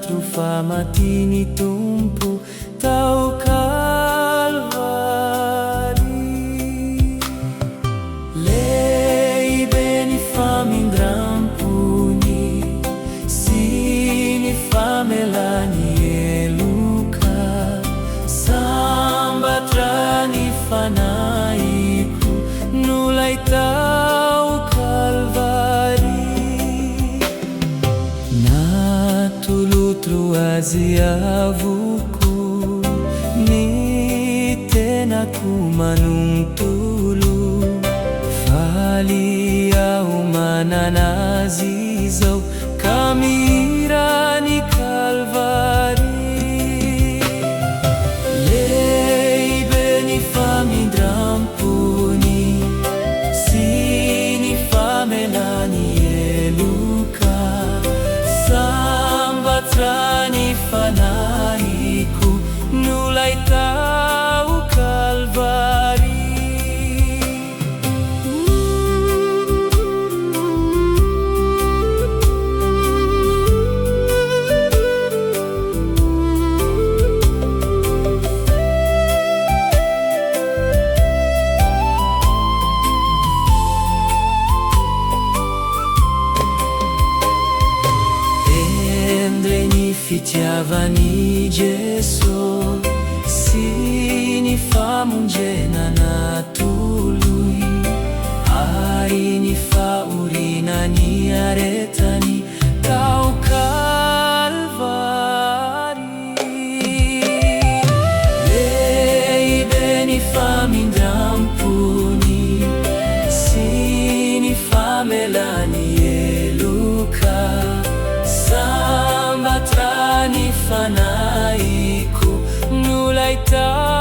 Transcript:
Trufamatini tumpu tau Calvari. Lei beni famindrampuni, sini famelani e Luca, sambatrani fanaiku nulai tau Calvari. Aziavuku ni tena kumanuntulu falia umananazizau kamirani Calvari. Lei beni famindrampuni, sini famelani e Luca, sambatrani fanaiku nulai tau Calvari. Fitiavani Gesù, sini famungena natului, aini faurinani aretani tau Calvari. Lei beni famindrampuni, sini famelani e Luca, sambatrani fanaiku nulai tau